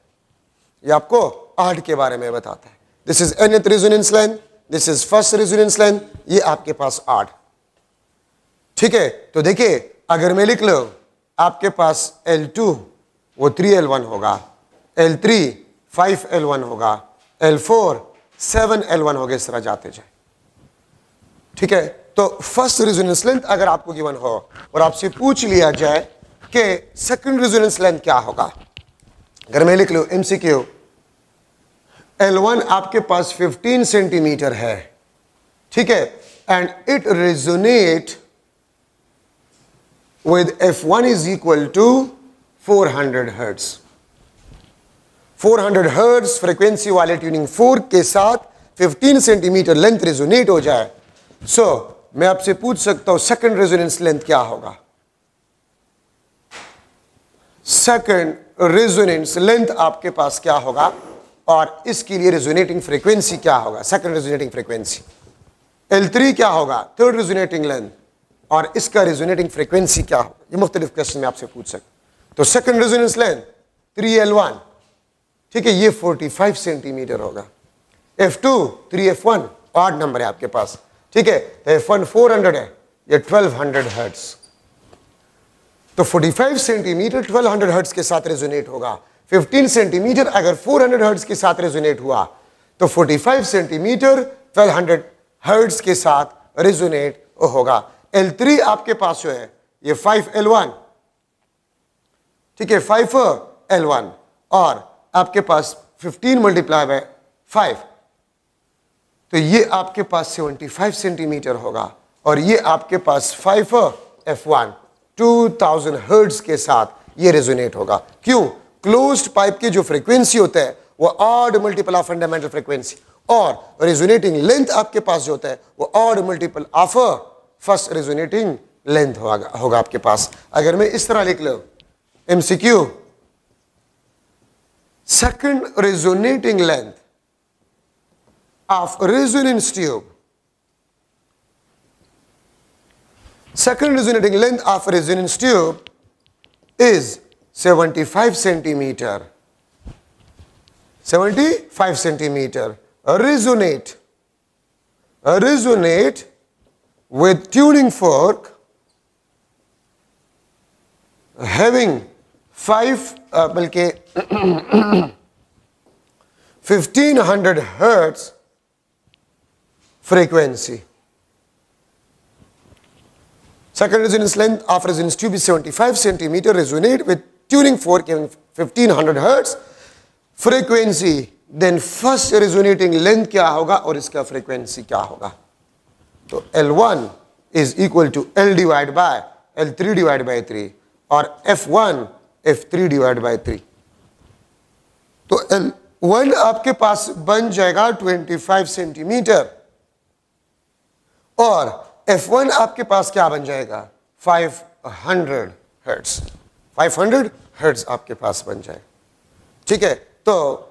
A: ये आपको ऑड के बारे में बताता है। This is nth resonance length, this is first resonance length, ये आपके पास ऑड, ठीक है। तो देखिए अगर मैं लिख लो आपके पास L2 वो 3L1 होगा, L3 5L1 होगा, L4 7L1 होगा, इस तरह जाते जाए, ठीक है। तो फर्स्ट रेजोनेंस लेंथ अगर आपको गिवन हो और आपसे पूछ लिया जाए कि सेकंड रेजोनेंस लेंथ क्या होगा, अगर मैं लिख लो MCQ, L1 आपके पास 15 सेंटीमीटर है, ठीक है, and it resonate with F1 is equal to 400 hertz. 400 hertz frequency वाले ट्यूनिंग 4 के साथ 15 सेंटीमीटर लेंथ रेजोनेट हो जाए, सो मैं आपसे पूछ सकता हूं सेकंड रेजोनेंस लेंथ क्या होगा? सेकंड रेजोनेंस लेंथ आपके पास क्या होगा और इसके लिए रेजोनेटिंग फ्रीक्वेंसी क्या होगा? Second resonating frequency. L3 क्या होगा? थर्ड रेजोनेटिंग लेंथ, और इसका रेजोनेटिंग फ्रीक्वेंसी क्या होगा? ये मुख्तलिफ क्वेश्चन में आपसे पूछ सकते। तो सेकंड रेजोनेंस लेंथ 3L1, ठीक है, ये 45 सेंटीमीटर होगा। F2 3F1 ऑड नंबर है आपके पास, ठीक है, तो F1 400 है, ये 1200 हर्ट्ज। तो 45 सेंटीमीटर 1200 हर्ट्ज के साथ रेजोनेट होगा। 15 सेंटीमीटर अगर 400 हर्ट्ज के साथ रेजोनेट हुआ तो 45 सेंटीमीटर 1200 हर्ट्ज के साथ रेजोनेट होगा। L3 आपके पास जो है ये 5L1, ठीक है, 5L1 और आपके पास 15 मल्टीप्लाई बाय 5, तो ये आपके पास 75 सेंटीमीटर होगा। और ये आपके पास 5F1 2000 हर्ट्ज के साथ ये रेजोनेट होगा। क्यों? क्लोज्ड पाइप की जो फ्रीक्वेंसी होता है वो odd multiple of fundamental frequency, और रेजोनेटिंग लेंथ आपके पास जो होता है वो odd multiple of first resonating length होगा आपके पास। अगर मैं इस तरह लिख लूं MCQ, second resonating length of resonance tube, second resonating length of a resonance tube is 75 centimeter. 75 centimeter. Resonate with tuning fork having 1500 hertz frequency. Second resonance length of resonance tube is 75 centimeter, resonate with tuning fork having 1500 hertz frequency. Then first resonating length क्या होगा और इसका frequency क्या होगा? तो L1 is equal to L divided by L3 divided by 3 और F1 F3 divided by 3. तो L1 आपके पास बन जाएगा 25 सेंटीमीटर और F1 आपके पास क्या बन जाएगा 500 हर्ट्ज। 500 हर्ट्ज आपके पास बन जाए। ठीक है, तो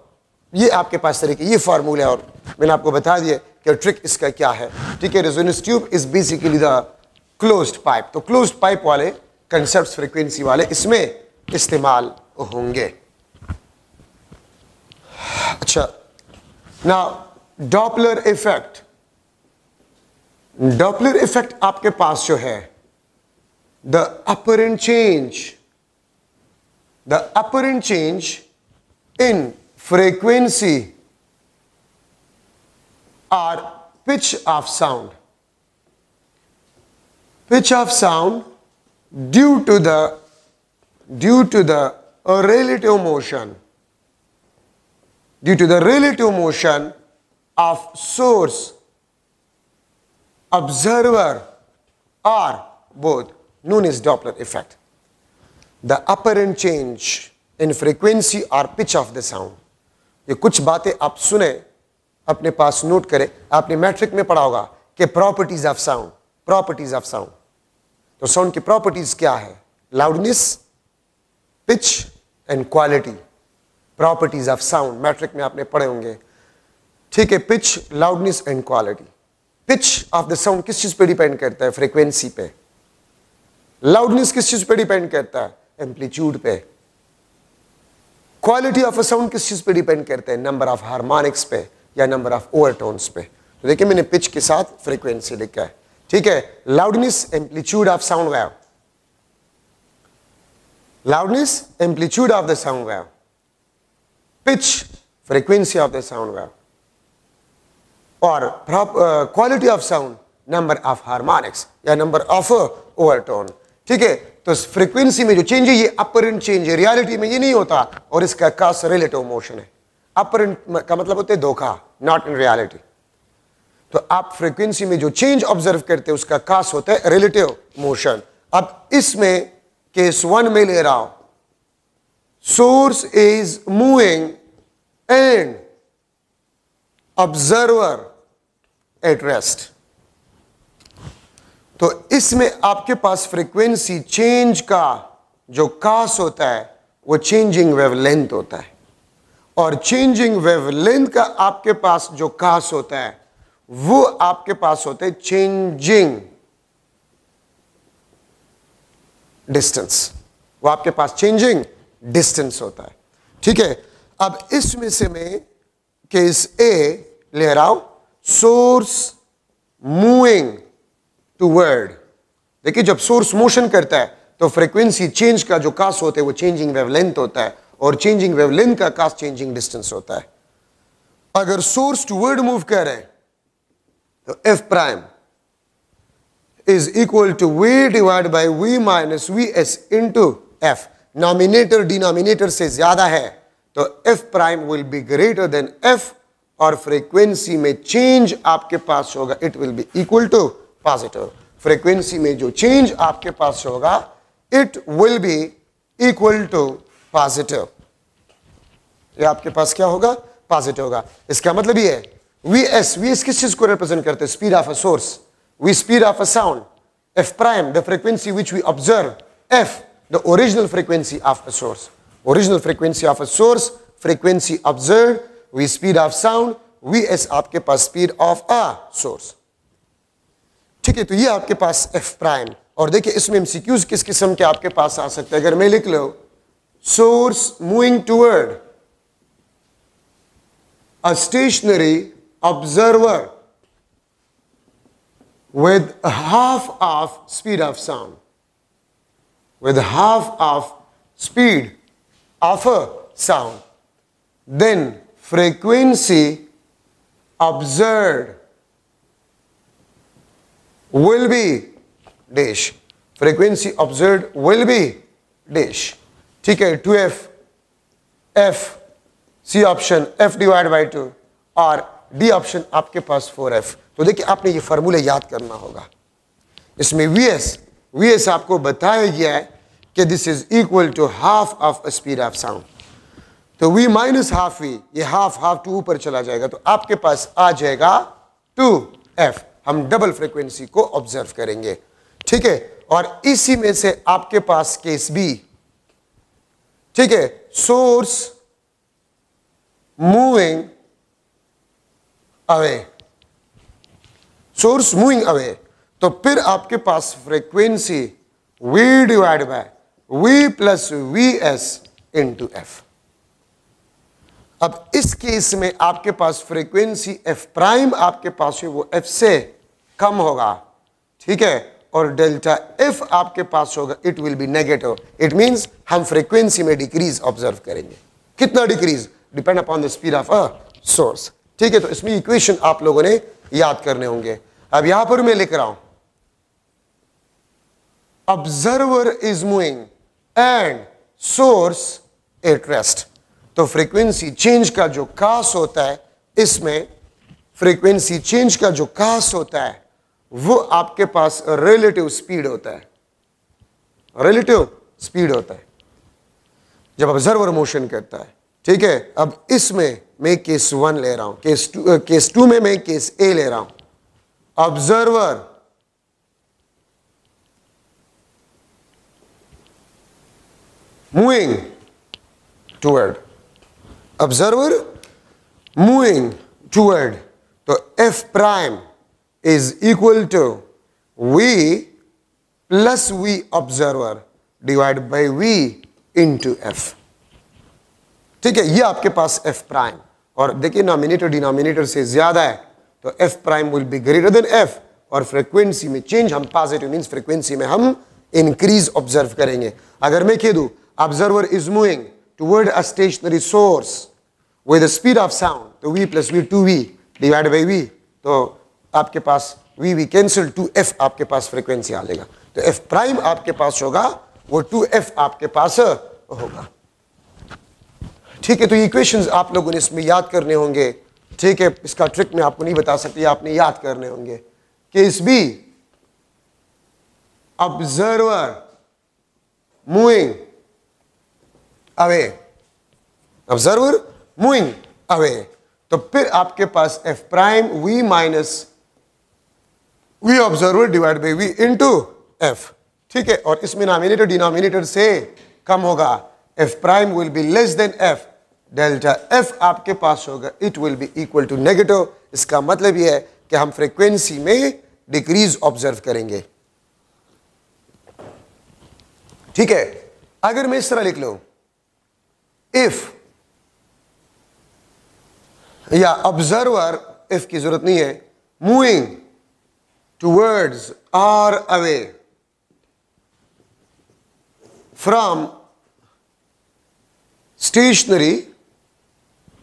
A: ये आपके पास तरीके, ये फार्मूला, और मैंने आपको बता दिया कि ट्रिक इसका क्या है। ठीक है, resonance tube is basically the closed pipe. तो क्लोज्ड पाइप वाले कंसेप्ट फ्रीक्वेंसी वाले इसमें इस्तेमाल होंगे। अच्छा, now Doppler effect. Doppler effect आपके पास जो है the apparent change in frequency और pitch of sound due to the relative motion of source, observer or both, known as Doppler effect. The apparent change in frequency or pitch of the sound. ये कुछ बातें आप सुने, अपने पास note करें। आपने matric में पढ़ा होगा कि प्रॉपर्टीज ऑफ साउंड। तो साउंड की प्रॉपर्टीज क्या है? Loudness, pitch and quality. Properties of sound matric में आपने पढ़े होंगे। ठीक है, pitch, loudness and quality. Pitch of the sound किस चीज पे डिपेंड करता है? फ्रीक्वेंसी पे। लाउडनेस किस चीज पे डिपेंड करता है? एम्पलीट्यूड पे। क्वालिटी ऑफ अ साउंड किस चीज पे डिपेंड करता है? नंबर ऑफ हार्मोनिक्स पे या नंबर ऑफ ओवरटोन्स पे। तो देखिए, मैंने पिच के साथ फ्रीक्वेंसी लिखा है। ठीक है, loudness, amplitude of sound wave. Loudness, amplitude of the sound wave. Pitch, frequency of the sound wave. और quality of sound, number of harmonics या नंबर ऑफ ओवरटोन। ठीक है, तो फ्रीक्वेंसी में जो चेंज है ये अपरेंट चेंज है, रियलिटी में ये नहीं होता, और इसका कास रिलेटिव मोशन है। अपरेंट का मतलब होता है धोखा, नॉट इन रियलिटी। तो आप फ्रीक्वेंसी में जो चेंज ऑब्जर्व करते हैं उसका कास होता है रिलेटिव मोशन। अब इसमें केस 1 में ले रहा हूं, source is moving and observer at rest. तो इसमें आपके पास फ्रीक्वेंसी चेंज का जो कास होता है वो चेंजिंग वेवलेंथ होता है, और चेंजिंग वेवलेंथ का आपके पास जो कास होता है वो आपके पास होता है चेंजिंग डिस्टेंस। वो आपके पास चेंजिंग डिस्टेंस होता है। ठीक है, अब इसमें से मैं केस ए ले रहा हूं, सोर्स मूविंग टूवर्ड। देखिए, जब सोर्स मोशन करता है तो फ्रीक्वेंसी चेंज का जो कास होता है वो चेंजिंग वेवलेंथ होता है, और चेंजिंग वेवलेंथ का कास चेंजिंग डिस्टेंस होता है। अगर सोर्स टूवर्ड मूव कर रहे हैं तो F prime is equal to V divide by V minus V S into F. Nominator denominator से ज्यादा है तो F prime will be greater than F, और फ्रीक्वेंसी में चेंज आपके पास होगा it will be equal to positive. Frequency में जो चेंज आपके पास होगा it will be equal to positive. ये आपके पास क्या होगा, पॉजिटिव होगा। इसका मतलब ये है वी एस किस चीज को रिप्रेजेंट करते हैं, speed of a source, V speed of a sound, F prime the frequency which we observe, F the original frequency of a source, original frequency of a source, frequency observe, V speed of sound, V S आपके पास speed of a source. ठीक है, तो ये आपके पास F prime. और देखिए इसमें एमसीक्यूज किस किस्म के आपके पास आ सकते हैं। अगर मैं लिख लो source moving toward a stationary observer with half of speed of sound, with half of speed of a sound, then frequency observed will be dash, frequency observed will be dash। ठीक है, 2f f c option f divide by 2 और d option आपके पास 4f। तो देखिए आपने ये formula याद करना होगा। इसमें वीएस आपको बताया गया है कि this is equal to half of speed of sound. तो वी माइनस हाफ वी, ये हाफ टू ऊपर चला जाएगा, तो आपके पास आ जाएगा 2f। हम डबल फ्रीक्वेंसी को ऑब्जर्व करेंगे। ठीक है, और इसी में से आपके पास केस बी, ठीक है, source moving away, source moving away, तो फिर आपके पास frequency v divide by v plus V S into F. अब इस केस में आपके पास फ्रीक्वेंसी f प्राइम आपके पास है वो f से कम होगा। ठीक है, और डेल्टा f आपके पास होगा it will B negative. It means हम फ्रीक्वेंसी में डिक्रीज ऑब्जर्व करेंगे। कितना decrease, depend upon the speed of a source. ठीक है, तो इसमें इक्वेशन आप लोगों ने याद करने होंगे। अब यहां पर मैं लिख रहा हूं observer is moving and source at rest. तो फ्रीक्वेंसी चेंज का जो कास होता है, इसमें फ्रीक्वेंसी चेंज का जो कास होता है वो आपके पास रिलेटिव स्पीड होता है, रिलेटिव स्पीड होता है जब ऑब्जर्वर मोशन करता है। ठीक है, अब इसमें मैं केस 1 ले रहा हूं, केस 2 में मैं केस ए ले रहा हूं। Observer moving toward, observer moving toward, तो F prime is equal to V plus V observer divide by V into F. ठीक है, ये आपके पास एफ प्राइम, और देखिए नॉमिनेटर डिनोमिनेटर से ज्यादा है तो F prime will be greater than F, और फ्रीक्वेंसी में चेंज हम पॉजिटिव मींस फ्रीक्वेंसी में हम इंक्रीज ऑब्जर्व करेंगे। अगर मैं कह दूं observer is moving toward a stationary source with the speed of sound, तो V plus V 2v divide by V, तो आपके पास वी कैंसिल, 2f आपके पास फ्रीक्वेंसी आ जाएगा। तो एफ प्राइम आपके पास होगा वो 2f आपके पास होगा। ठीक है, तो इक्वेशंस आप लोगों ने इसमें याद करने होंगे। ठीक है, इसका ट्रिक मैं आपको नहीं बता सकती, आपने याद करने होंगे। Case B observer moving away, observer moving away, तो फिर आपके पास F prime V minus V observer divide by V into F. ठीक है, और इसमें नॉमिनेटर डिनोमिनेटर से कम होगा, F prime will be less than F, delta F आपके पास होगा it will be equal to negative. इसका मतलब यह है कि हम फ्रीक्वेंसी में डिक्रीज ऑब्जर्व करेंगे। ठीक है, अगर मैं इस तरह लिख लूं इफ, या ऑब्जर्वर, इफ की जरूरत नहीं है, मूविंग टूवर्ड्स और away from stationary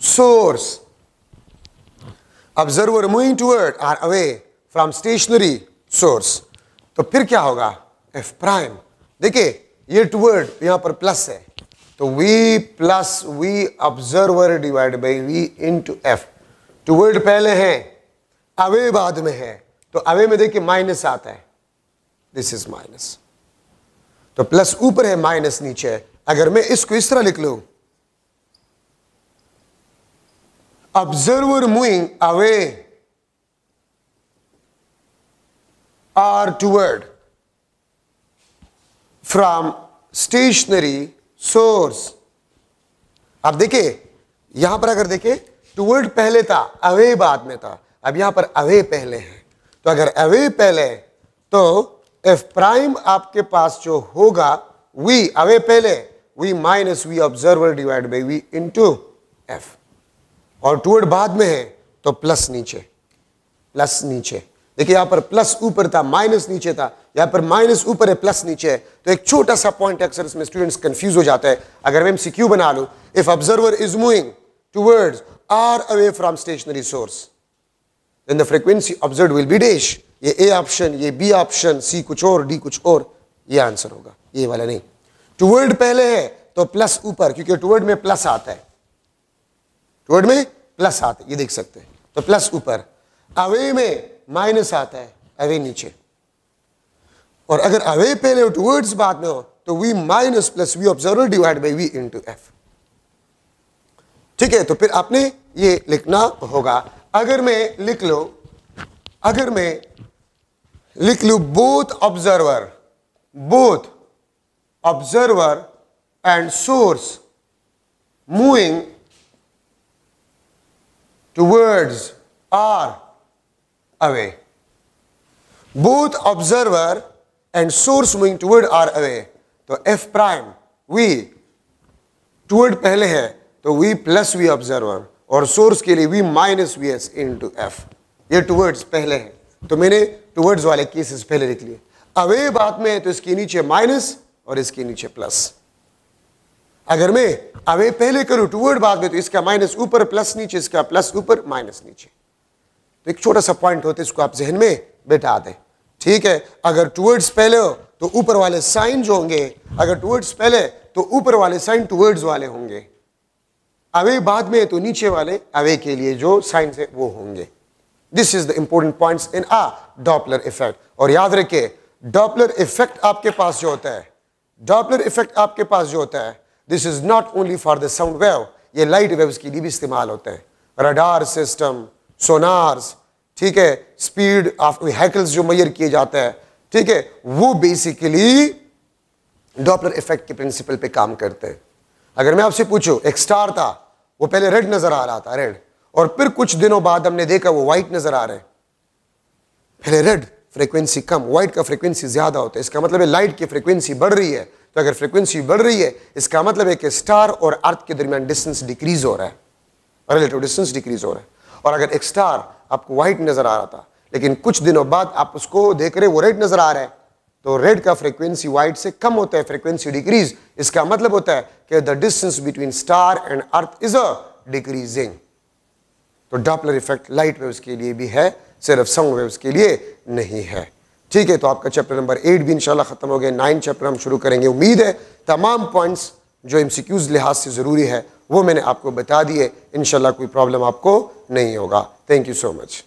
A: source, observer moving toward or away from stationary source, तो फिर क्या होगा, f प्राइम, देखिए ये toward यहां पर प्लस है, तो v plus v observer divide by v into F. toward पहले है, अवे बाद में है, तो अवे में देखिए माइनस आता है, दिस इज माइनस, तो प्लस ऊपर है माइनस नीचे है। अगर मैं इसको इस तरह लिख लूं observer moving away or toward from stationary source। अब देखिए यहां पर अगर देखें टूवर्ड पहले था, अवे बाद में था, अब यहां पर अवे पहले है। तो अगर अवे पहले तो एफ प्राइम आपके पास जो होगा वी अवे पहले V minus V observer divide by V into F, और टूवर्ड बाद में है तो प्लस नीचे, प्लस नीचे। देखिए यहां पर प्लस ऊपर था, माइनस नीचे था, यहां पर माइनस ऊपर है, प्लस नीचे है। तो एक छोटा सा पॉइंट अक्सर इसमें स्टूडेंट्स कंफ्यूज हो जाता है। अगर मैं एमसीक्यू बना लूं, if observer is moving towards or away from stationary source then the frequency observed will be dash. ये ए ऑप्शन, ये बी ऑप्शन, सी कुछ और, डी कुछ और, ये आंसर होगा, ये वाला नहीं। टुवर्ड पहले है तो प्लस ऊपर, क्योंकि टुवर्ड में प्लस आता है, टुवर्ड में प्लस आता है, ये देख सकते हैं, तो प्लस ऊपर। अवे में माइनस आता है, अवे नीचे। और अगर अवे पहले हो टुवर्ड्स बाद में हो तो V minus plus V observer divide by V into F. ठीक है, तो फिर आपने ये लिखना होगा। अगर मैं लिख लूं both observer and source moving towards or away, both observer and source moving toward are away, तो f प्राइम v toward पहले है तो v प्लस v ऑब्जर्वर, और सोर्स के लिए v minus V S into F. ये towards पहले है तो मैंने टुवर्ड्स वाले केसेस पहले लिख लिए। अवे बाद में है तो इसके नीचे माइनस और इसके नीचे प्लस। अगर मैं अवे पहले करूं टुवर्ड बाद में तो इसका माइनस ऊपर प्लस नीचे, इसका प्लस ऊपर माइनस नीचे। तो एक छोटा सा पॉइंट होता है, इसको आप जहन में बैठा दें। ठीक है, अगर टुवर्ड्स पहले हो तो ऊपर वाले साइन जो होंगे, अगर टुवर्ड्स पहले तो ऊपर वाले साइन टुवर्ड्स वाले होंगे, अवे बाद में तो नीचे वाले अवे के लिए जो साइन है वो होंगे। This is the important points in a Doppler effect. और याद रखिए डॉपलर इफेक्ट आपके पास जो होता है, डॉपलर इफेक्ट आपके पास जो होता है, this is not only for the sound wave, ये लाइट वेव्स के लिए भी इस्तेमाल होते हैं। रडार सिस्टम, सोनार्स, ठीक है, स्पीड ऑफ व्हीकल्स जो मेजर किए जाते हैं, ठीक है, वो बेसिकली डॉपलर इफेक्ट के प्रिंसिपल पे काम करते हैं। अगर मैं आपसे पूछूं, एक स्टार था, वो पहले रेड नजर आ रहा था, रेड, और फिर कुछ दिनों बाद हमने देखा वो व्हाइट नजर आ रहे हैं। पहले रेड फ्रीक्वेंसी कम, व्हाइट का फ्रीक्वेंसी ज्यादा होता है, इसका मतलब है लाइट की फ्रीक्वेंसी बढ़ रही है। तो अगर फ्रीक्वेंसी बढ़ रही है इसका मतलब है कि स्टार और अर्थ के दरमियान डिस्टेंस डिक्रीज हो रहा है, रिलेटिव डिस्टेंस डिक्रीज हो रहा है। और अगर एक स्टार आपको व्हाइट नजर आ रहा था लेकिन कुछ दिनों बाद आप उसको देख रहे वो रेड नजर आ रहा है, तो रेड का फ्रीक्वेंसी व्हाइट से कम होता है, फ्रीक्वेंसी डिक्रीज। इसका मतलब होता है कि the distance between star and earth is a decreasing. तो डॉपलर इफेक्ट लाइट वेव्स के लिए भी है, सिर्फ साउंड वेव्स के लिए नहीं है। ठीक है, तो आपका चैप्टर नंबर 8 भी इंशाल्लाह खत्म हो गया, 9 चैप्टर हम शुरू करेंगे। उम्मीद है तमाम पॉइंट्स जो एमसीक्यूज लिहाज से जरूरी है वो मैंने आपको बता दिए, इंशाल्लाह कोई प्रॉब्लम आपको नहीं होगा। Thank you so much.